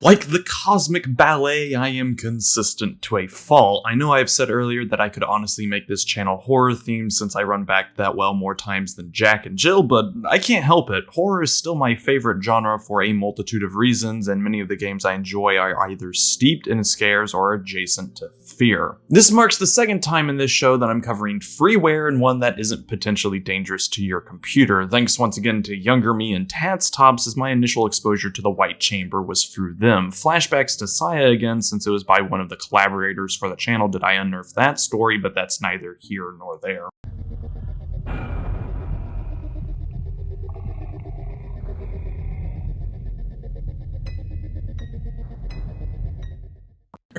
Like the cosmic ballet, I am consistent to a fault. I know I have said earlier that I could honestly make this channel horror themed since I run back that well more times than Jack and Jill, but I can't help it. Horror is still my favorite genre for a multitude of reasons, and many of the games I enjoy are either steeped in scares or adjacent to fear. This marks the second time in this show that I'm covering freeware and one that isn't potentially dangerous to your computer. Thanks once again to younger me and Tats Tops, as my initial exposure to the White Chamber was through them. Flashbacks to Saya again, since it was by one of the collaborators for the channel did I unearth that story, but that's neither here nor there.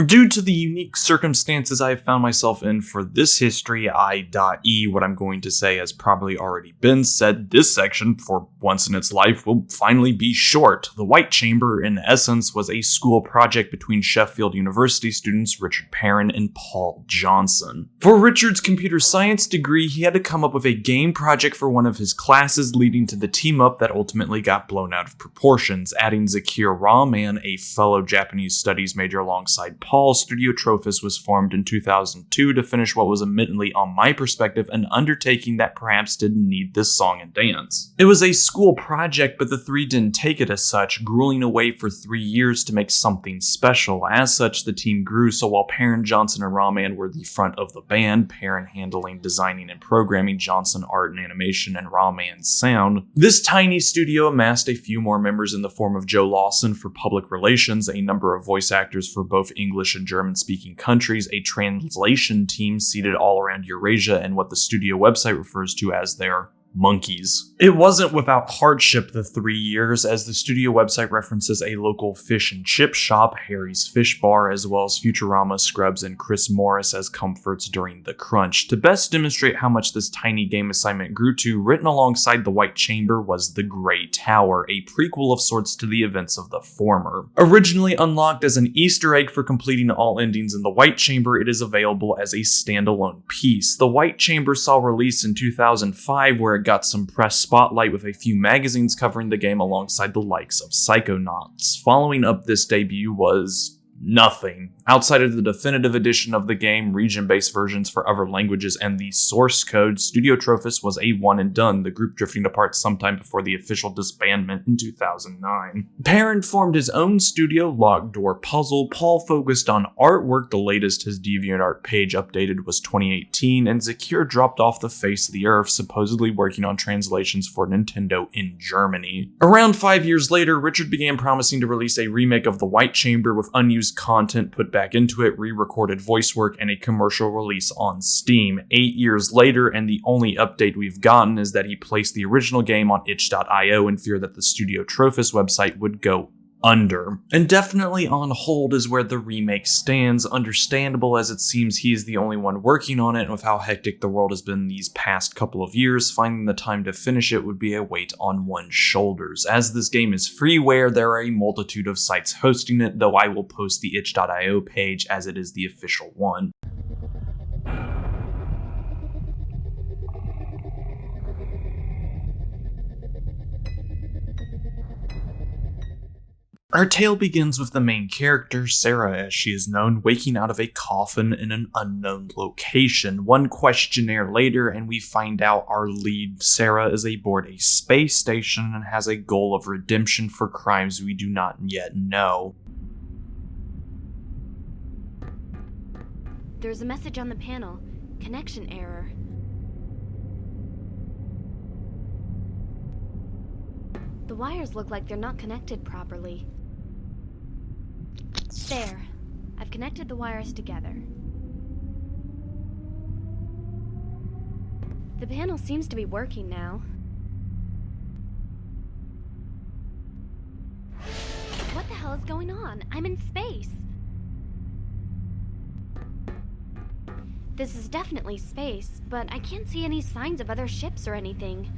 Due to the unique circumstances I have found myself in for this history, I.E. what I'm going to say has probably already been said. This section, for once in its life, will finally be short. The White Chamber, in essence, was a school project between Sheffield University students Richard Perrin and Paul Johnson. For Richard's computer science degree, he had to come up with a game project for one of his classes, leading to the team-up that ultimately got blown out of proportions. Adding Zakir Rahman, a fellow Japanese studies major alongside Paul, Studio Trophus was formed in 2002 to finish what was admittedly, on my perspective, an undertaking that perhaps didn't need this song and dance. It was a school project, but the three didn't take it as such, grueling away for 3 years to make something special. As such, the team grew, so while Perrin, Johnson, and Rahman were the front of the band, Perrin handling designing and programming, Johnson art and animation, and Rahman sound, this tiny studio amassed a few more members in the form of Joe Lawson for public relations, a number of voice actors for both English and German-speaking countries, a translation team seated all around Eurasia, and what the studio website refers to as their monkeys. It wasn't without hardship the 3 years, as the studio website references a local fish and chip shop, Harry's Fish Bar, as well as Futurama, Scrubs, and Chris Morris as comforts during the crunch. To best demonstrate how much this tiny game assignment grew to, written alongside the White Chamber was The Grey Tower, a prequel of sorts to the events of the former. Originally unlocked as an Easter egg for completing all endings in the White Chamber, it is available as a standalone piece. The White Chamber saw release in 2005, where it got some press spotlight with a few magazines covering the game alongside the likes of Psychonauts. Following up this debut was nothing. Outside of the definitive edition of the game, region-based versions for other languages, and the source code, Studio Trophus was a one and done, the group drifting apart sometime before the official disbandment in 2009. Perrin formed his own studio, Locked Door Puzzle. Paul focused on artwork, the latest his DeviantArt page updated was 2018, and Zakir dropped off the face of the earth, supposedly working on translations for Nintendo in Germany. Around 5 years later, Richard began promising to release a remake of The White Chamber with unused content put back into it, re-recorded voice work, and a commercial release on Steam. 8 years later, and the only update we've gotten is that he placed the original game on itch.io in fear that the Studio Trophus website would go under. Indefinitely on hold is where the remake stands, understandable as it seems he is the only one working on it, and with how hectic the world has been these past couple of years, finding the time to finish it would be a weight on one's shoulders. As this game is freeware, there are a multitude of sites hosting it, though I will post the itch.io page as it is the official one. Our tale begins with the main character, Sarah as she is known, waking out of a coffin in an unknown location. One questionnaire later, and we find out our lead, Sarah, is aboard a space station and has a goal of redemption for crimes we do not yet know. There's a message on the panel. Connection error. The wires look like they're not connected properly. There. I've connected the wires together. The panel seems to be working now. What the hell is going on? I'm in space. This is definitely space, but I can't see any signs of other ships or anything.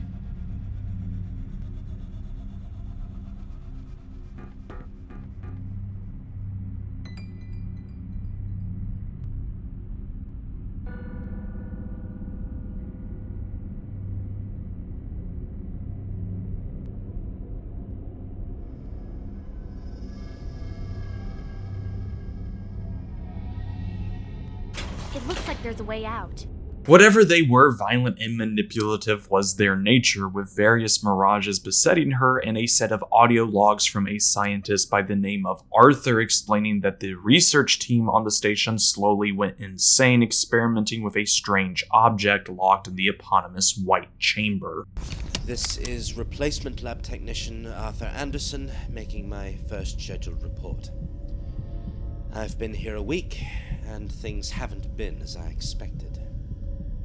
It looks like there's a way out. Whatever they were, violent and manipulative was their nature, with various mirages besetting her and a set of audio logs from a scientist by the name of Arthur explaining that the research team on the station slowly went insane experimenting with a strange object locked in the eponymous White Chamber. This is replacement lab technician Arthur Anderson making my first scheduled report. I've been here a week, and things haven't been as I expected.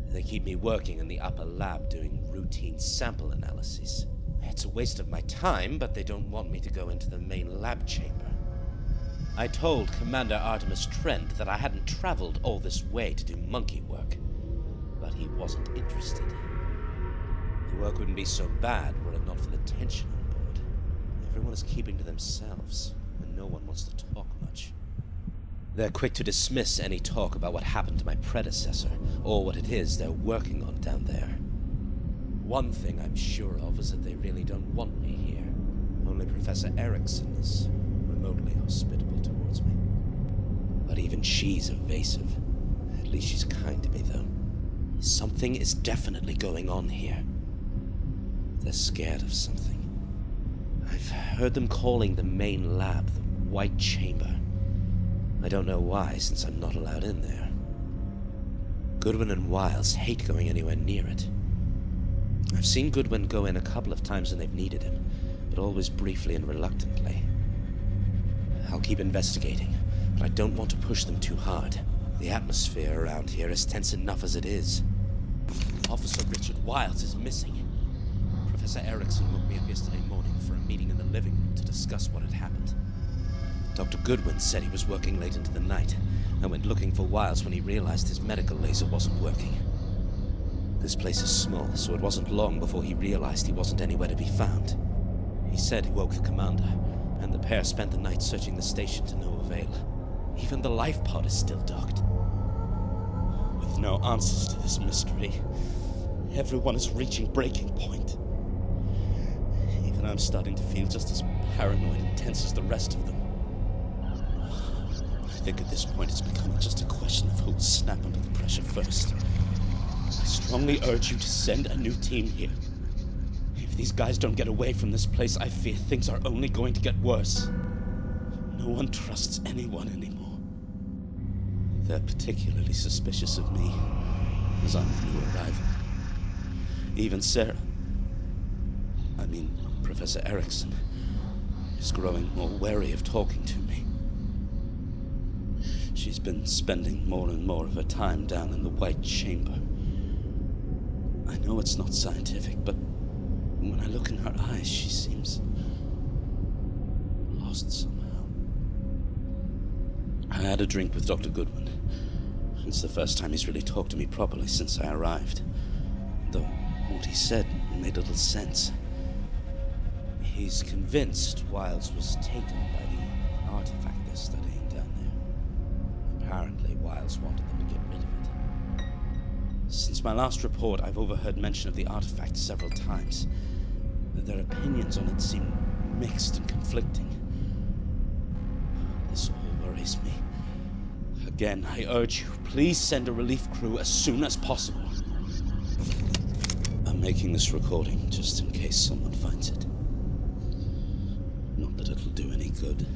They keep me working in the upper lab doing routine sample analyses. It's a waste of my time, but they don't want me to go into the main lab chamber. I told Commander Artemis Trent that I hadn't traveled all this way to do monkey work, but he wasn't interested. The work wouldn't be so bad were it not for the tension on board. Everyone is keeping to themselves, and no one wants to talk much. They're quick to dismiss any talk about what happened to my predecessor, or what it is they're working on down there. One thing I'm sure of is that they really don't want me here. Only Professor Erickson is remotely hospitable towards me. But even she's evasive. At least she's kind to me, though. Something is definitely going on here. They're scared of something. I've heard them calling the main lab the White Chamber. I don't know why, since I'm not allowed in there. Goodwin and Wiles hate going anywhere near it. I've seen Goodwin go in a couple of times when they've needed him, but always briefly and reluctantly. I'll keep investigating, but I don't want to push them too hard. The atmosphere around here is tense enough as it is. Officer Richard Wiles is missing. Professor Erickson woke me up yesterday morning for a meeting in the living room to discuss what had happened. Dr. Goodwin said he was working late into the night and went looking for Wiles when he realized his medical laser wasn't working. This place is small, so it wasn't long before he realized he wasn't anywhere to be found. He said he woke the commander, and the pair spent the night searching the station to no avail. Even the life pod is still docked. With no answers to this mystery, everyone is reaching breaking point. Even I'm starting to feel just as paranoid and tense as the rest of them. I think at this point it's becoming just a question of who will snap under the pressure first. I strongly urge you to send a new team here. If these guys don't get away from this place, I fear things are only going to get worse. No one trusts anyone anymore. They're particularly suspicious of me, as I'm the new arrival. Even Sarah, Professor Erickson, is growing more wary of talking to me. She's been spending more and more of her time down in the White Chamber. I know it's not scientific, but when I look in her eyes, she seems lost somehow. I had a drink with Dr. Goodwin. It's the first time he's really talked to me properly since I arrived. Though what he said made little sense. He's convinced Wiles was taken by the artifact they're studying down there. Apparently, Wiles wanted them to get rid of it. Since my last report, I've overheard mention of the artifact several times. Their opinions on it seem mixed and conflicting. This all worries me. Again, I urge you, please send a relief crew as soon as possible. I'm making this recording just in case someone finds it. Not that it'll do any good.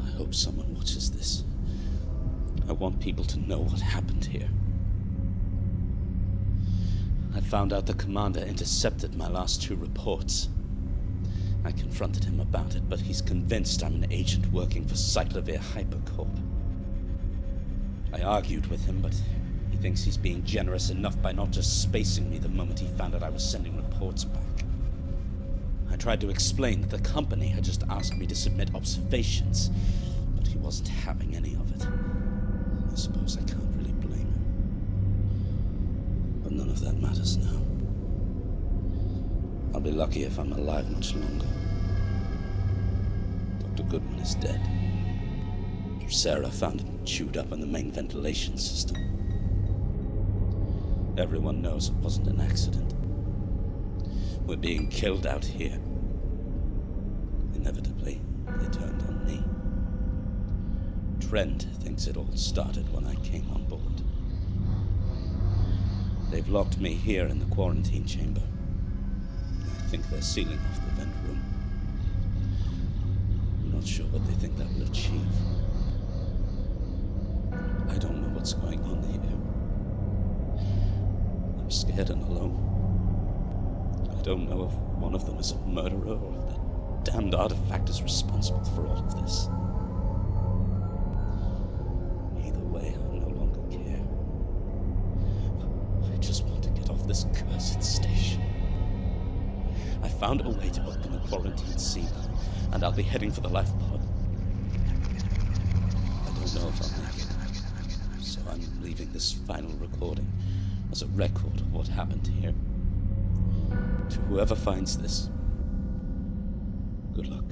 I hope someone watches this. I want people to know what happened here. I found out the commander intercepted my last 2 reports. I confronted him about it, but he's convinced I'm an agent working for Cyclovir Hypercorp. I argued with him, but he thinks he's being generous enough by not just spacing me the moment he found out I was sending reports back. I tried to explain that the company had just asked me to submit observations, but he wasn't having any of it. I suppose I can't really blame him. But none of that matters now. I'll be lucky if I'm alive much longer. Dr. Goodwin is dead. Sarah found him chewed up in the main ventilation system. Everyone knows it wasn't an accident. We're being killed out here. Inevitably, they turned on me. Trent thinks it all started when I came on board. They've locked me here in the quarantine chamber. I think they're sealing off the vent room. I'm not sure what they think that will achieve. I don't know what's going on here. I'm scared and alone. I don't know if one of them is a murderer or if that damned artifact is responsible for all of this. Either way, I no longer care. I just want to get off this cursed station. I found a way to open the quarantine seal, and I'll be heading for the lifepod. I don't know if I'll make it, so I'm leaving this final recording as a record of what happened here. To whoever finds this, good luck.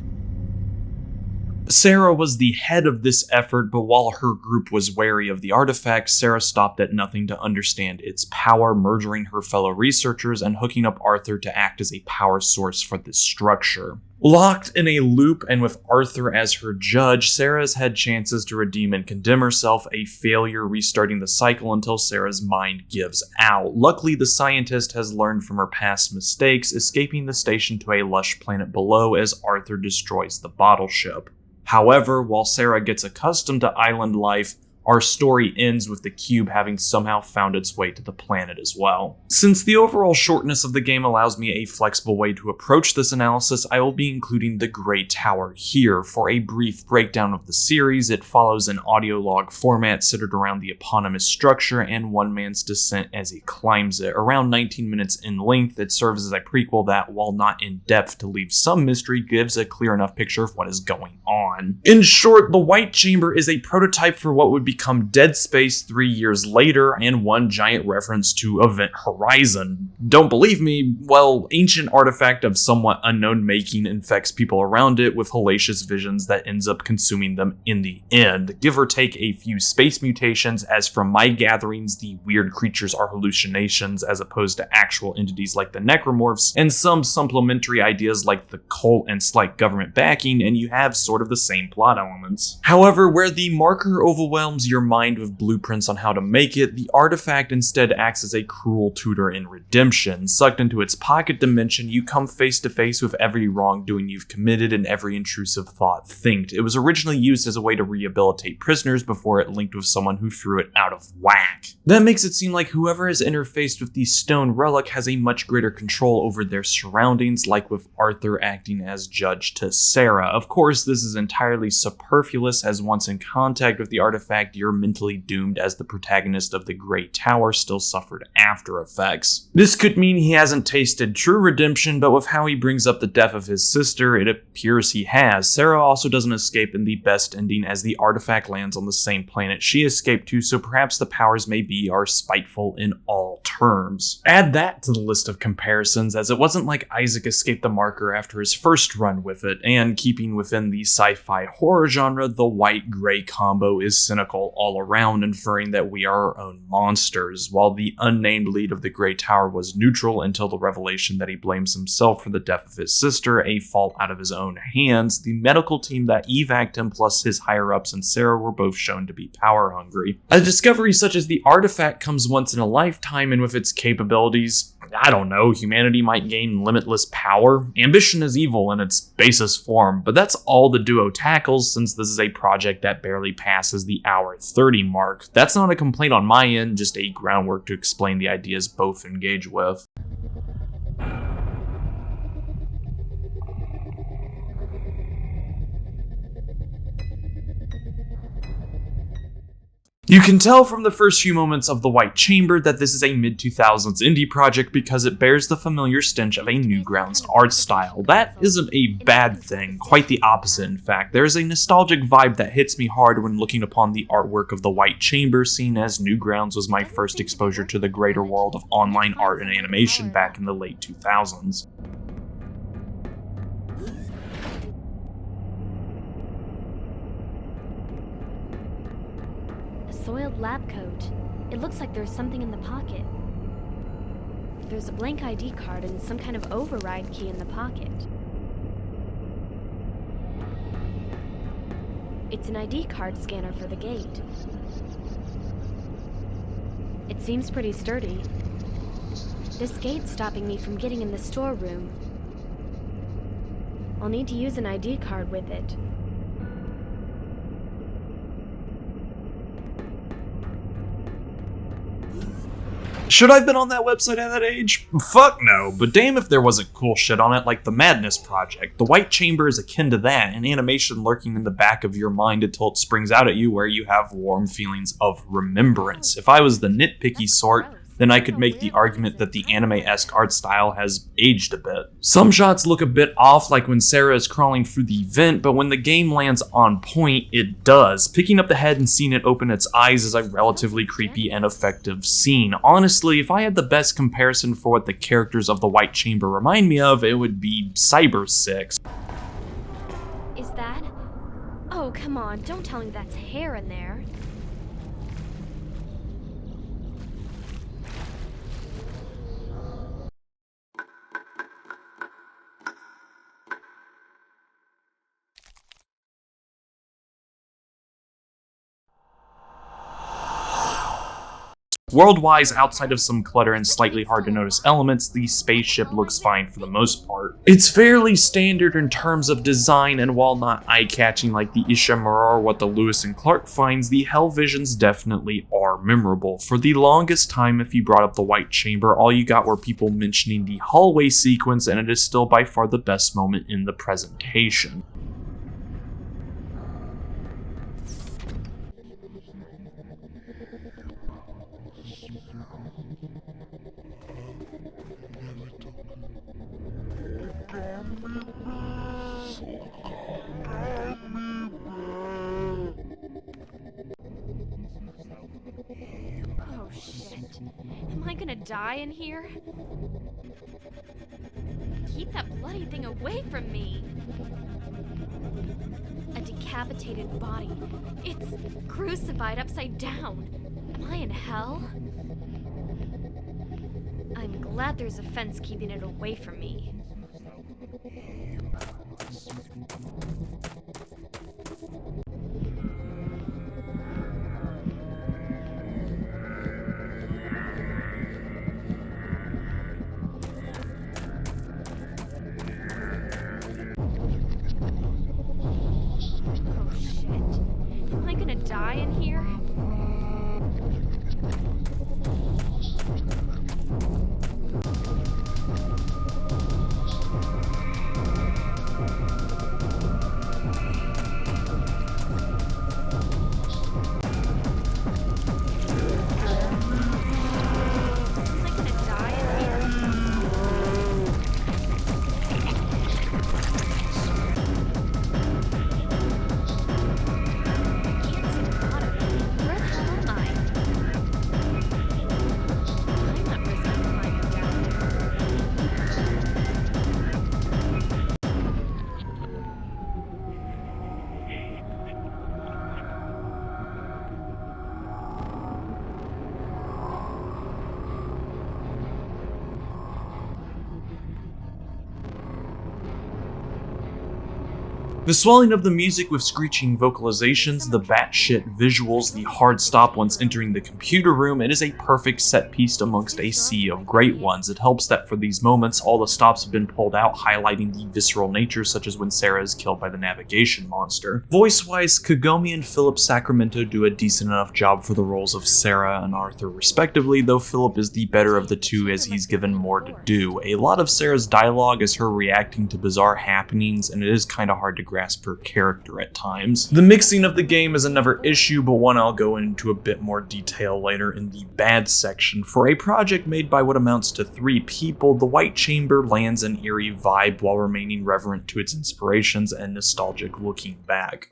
Sarah was the head of this effort, but while her group was wary of the artifact, Sarah stopped at nothing to understand its power, murdering her fellow researchers and hooking up Arthur to act as a power source for this structure. Locked in a loop and with Arthur as her judge, Sarah's had chances to redeem and condemn herself, a failure restarting the cycle until Sarah's mind gives out. Luckily, the scientist has learned from her past mistakes, escaping the station to a lush planet below as Arthur destroys the bottle ship. However, while Sarah gets accustomed to island life, our story ends with the cube having somehow found its way to the planet as well. Since the overall shortness of the game allows me a flexible way to approach this analysis, I will be including the Grey Tower here. For a brief breakdown of the series, it follows an audio log format centered around the eponymous structure and one man's descent as he climbs it. Around 19 minutes in length, it serves as a prequel that, while not in depth to leave some mystery, gives a clear enough picture of what is going on. In short, the White Chamber is a prototype for what would become Dead Space 3 years later, and one giant reference to Event Horizon. Don't believe me? Well, ancient artifact of somewhat unknown making infects people around it with hellacious visions that ends up consuming them in the end. Give or take a few space mutations, as from my gatherings, the weird creatures are hallucinations as opposed to actual entities like the necromorphs, and some supplementary ideas like the cult and slight government backing, and you have sort of the same plot elements. However, where the marker overwhelms your mind with blueprints on how to make it, the artifact instead acts as a cruel tutor in redemption. Sucked into its pocket dimension, you come face to face with every wrongdoing you've committed and every intrusive thought thinked. It was originally used as a way to rehabilitate prisoners before it linked with someone who threw it out of whack. That makes it seem like whoever has interfaced with the stone relic has a much greater control over their surroundings, like with Arthur acting as judge to Sarah. Of course, this is entirely superfluous, as once in contact with the artifact, you're mentally doomed, as the protagonist of the Great Tower still suffered after effects. This could mean he hasn't tasted true redemption, but with how he brings up the death of his sister, it appears he has. Sarah also doesn't escape in the best ending, as the artifact lands on the same planet she escaped to, so perhaps the powers may be are spiteful in all terms. Add that to the list of comparisons, as it wasn't like Isaac escaped the marker after his first run with it, and keeping within the sci-fi horror genre, the white-gray combo is cynical all around, inferring that we are our own monsters, while the unnamed lead of the Grey Tower was neutral until the revelation that he blames himself for the death of his sister, a fault out of his own hands. The medical team that evac'd him plus his higher-ups and Sarah were both shown to be power-hungry. A discovery such as the artifact comes once in a lifetime, and with its capabilities, I don't know, humanity might gain limitless power. Ambition is evil in its basest form, but that's all the duo tackles, since this is a project that barely passes the hour 30 mark. That's not a complaint on my end, just a groundwork to explain the ideas both engage with. You can tell from the first few moments of The White Chamber that this is a mid-2000s indie project because it bears the familiar stench of a Newgrounds art style. That isn't a bad thing, quite the opposite in fact. There is a nostalgic vibe that hits me hard when looking upon the artwork of The White Chamber, seeing as Newgrounds was my first exposure to the greater world of online art and animation back in the late 2000s. Soiled lab coat. It looks like there's something in the pocket. There's a blank ID card and some kind of override key in the pocket. It's an ID card scanner for the gate. It seems pretty sturdy. This gate's stopping me from getting in the storeroom. I'll need to use an ID card with it. Should I have been on that website at that age? Fuck no, but damn if there wasn't cool shit on it like the Madness Project. The White Chamber is akin to that, an animation lurking in the back of your mind until it springs out at you where you have warm feelings of remembrance. If I was the nitpicky sort, then I could make the argument that the anime-esque art style has aged a bit. Some shots look a bit off, like when Sarah is crawling through the vent, but when the game lands on point, it does. Picking up the head and seeing it open its eyes is a relatively creepy and effective scene. Honestly, if I had the best comparison for what the characters of the White Chamber remind me of, it would be Cyber 6. Is that? Oh, come on, don't tell me that's hair in there. World-wise, outside of some clutter and slightly hard to notice elements, the spaceship looks fine for the most part. It's fairly standard in terms of design, and while not eye-catching like the Ishimura or what the Lewis and Clark finds, the Hell Visions definitely are memorable. For the longest time, if you brought up the White Chamber, all you got were people mentioning the hallway sequence, and it is still by far the best moment in the presentation. Oh shit. Am I gonna die in here? Keep that bloody thing away from me! A decapitated body. It's crucified upside down. Am I in hell? I'm glad there's a fence keeping it away from me. Oh shit. Am I gonna die in here? The swelling of the music with screeching vocalizations, the batshit visuals, the hard stop once entering the computer room, it is a perfect set piece amongst a sea of great ones. It helps that for these moments, all the stops have been pulled out, highlighting the visceral nature, such as when Sarah is killed by the navigation monster. Voice-wise, Kagome and Philip Sacramento do a decent enough job for the roles of Sarah and Arthur respectively, though Philip is the better of the two as he's given more to do. A lot of Sarah's dialogue is her reacting to bizarre happenings, and it is kinda hard to progress per character at times. The mixing of the game is another issue, but one I'll go into a bit more detail later in the bad section. For a project made by what amounts to 3 people, The White Chamber lands an eerie vibe while remaining reverent to its inspirations and nostalgic looking back.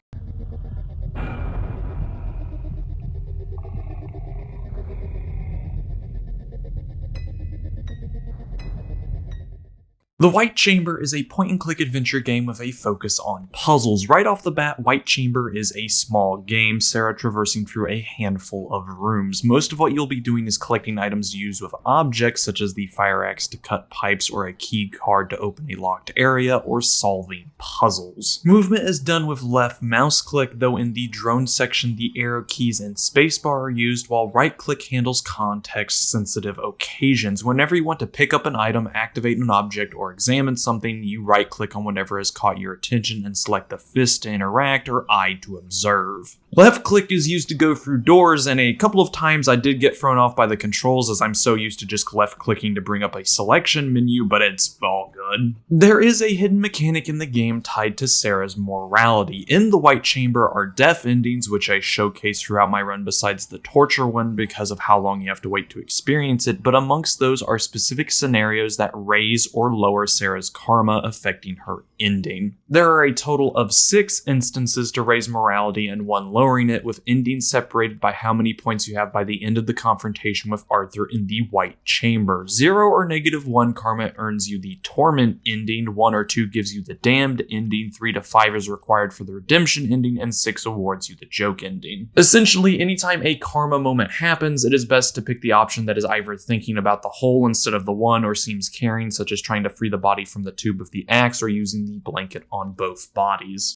The White Chamber is a point-and-click adventure game with a focus on puzzles. Right off the bat, White Chamber is a small game, Sarah traversing through a handful of rooms. Most of what you'll be doing is collecting items used with objects such as the fire axe to cut pipes or a key card to open a locked area, or solving puzzles. Movement is done with left mouse click, though in the drone section the arrow keys and spacebar are used, while right click handles context-sensitive occasions. Whenever you want to pick up an item, activate an object, or examine something, you right click on whatever has caught your attention and select the fist to interact or eye to observe. Left click is used to go through doors, and a couple of times I did get thrown off by the controls as I'm so used to just left clicking to bring up a selection menu, but it's all good. There is a hidden mechanic in the game tied to Sarah's morality. In the White Chamber are death endings, which I showcase throughout my run besides the torture one because of how long you have to wait to experience it, but amongst those are specific scenarios that raise or lower Sarah's karma, affecting her ending. There are a total of 6 instances to raise morality and 1 lowering it, with endings separated by how many points you have by the end of the confrontation with Arthur in the White Chamber. 0 or -1 karma earns you the torment ending, 1 or 2 gives you the damned ending, 3 to 5 is required for the redemption ending, and 6 awards you the joke ending. Essentially, anytime a karma moment happens, it is best to pick the option that is either thinking about the whole instead of the one, or seems caring, such as trying to free the body from the tube with the axe or using the blanket on both bodies.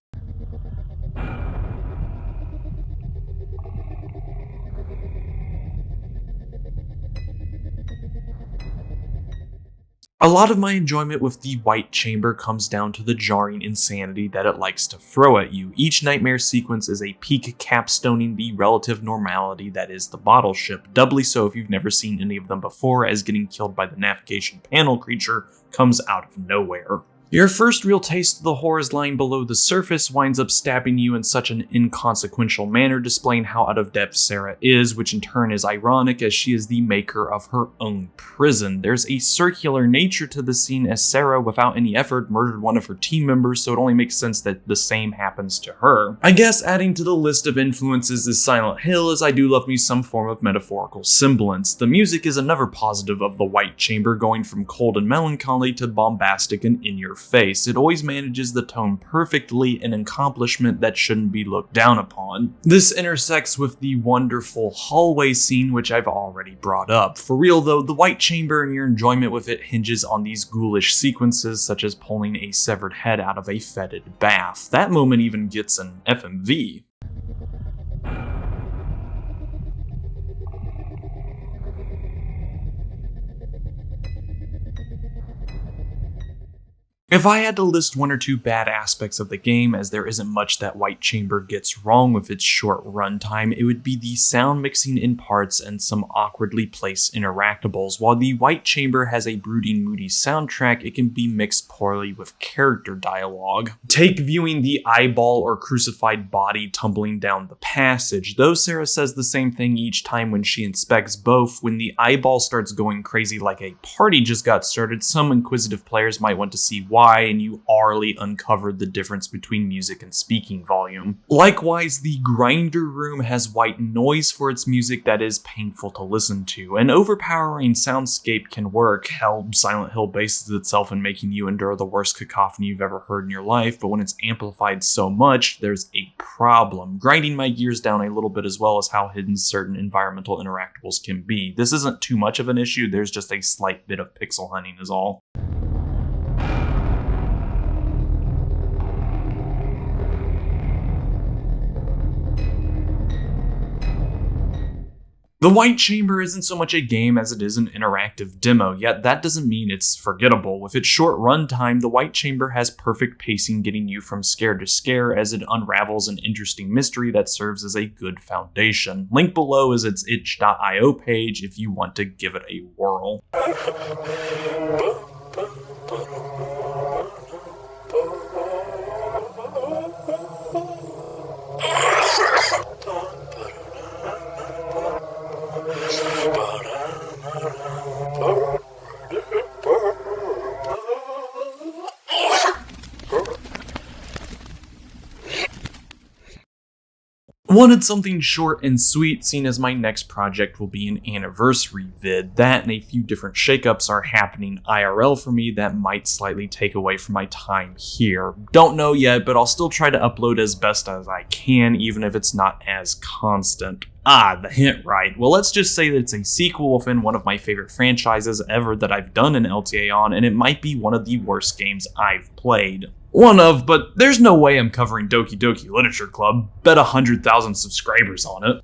A lot of my enjoyment with the White Chamber comes down to the jarring insanity that it likes to throw at you. Each nightmare sequence is a peak capstoning the relative normality that is the bottle ship, doubly so if you've never seen any of them before, as getting killed by the navigation panel creature comes out of nowhere. Your first real taste of the horrors lying below the surface winds up stabbing you in such an inconsequential manner, displaying how out of depth Sarah is, which in turn is ironic as she is the maker of her own prison. There's a circular nature to the scene as Sarah, without any effort, murdered one of her team members, so it only makes sense that the same happens to her. I guess adding to the list of influences is Silent Hill, as I do love me some form of metaphorical semblance. The music is another positive of the White Chamber, going from cold and melancholy to bombastic and in your face. It always manages the tone perfectly, an accomplishment that shouldn't be looked down upon. This intersects with the wonderful hallway scene, which I've already brought up. For real though, the White Chamber and your enjoyment with it hinges on these ghoulish sequences, such as pulling a severed head out of a fetid bath. That moment even gets an FMV. If I had to list 1 or 2 bad aspects of the game, as there isn't much that White Chamber gets wrong with its short runtime, it would be the sound mixing in parts and some awkwardly placed interactables. While the White Chamber has a brooding, moody soundtrack, it can be mixed poorly with character dialogue. Take viewing the eyeball or crucified body tumbling down the passage. Though Sarah says the same thing each time when she inspects both, when the eyeball starts going crazy like a party just got started, some inquisitive players might want to see why, and you already uncovered the difference between music and speaking volume. Likewise, the grinder room has white noise for its music that is painful to listen to. An overpowering soundscape can work. Hell, Silent Hill bases itself in making you endure the worst cacophony you've ever heard in your life, but when it's amplified so much, there's a problem. Grinding my gears down a little bit, as well as how hidden certain environmental interactables can be. This isn't too much of an issue, there's just a slight bit of pixel hunting is all. The White Chamber isn't so much a game as it is an interactive demo, yet that doesn't mean it's forgettable. With its short runtime, The White Chamber has perfect pacing, getting you from scare to scare as it unravels an interesting mystery that serves as a good foundation. Link below is its itch.io page if you want to give it a whirl. Wanted something short and sweet, seeing as my next project will be an anniversary vid. That and a few different shakeups are happening IRL for me that might slightly take away from my time here. Don't know yet, but I'll still try to upload as best as I can, even if it's not as constant. The hint, right? Well, let's just say that it's a sequel within one of my favorite franchises ever that I've done an LTA on, and it might be one of the worst games I've played. But there's no way I'm covering Doki Doki Literature Club. Bet 100,000 subscribers on it.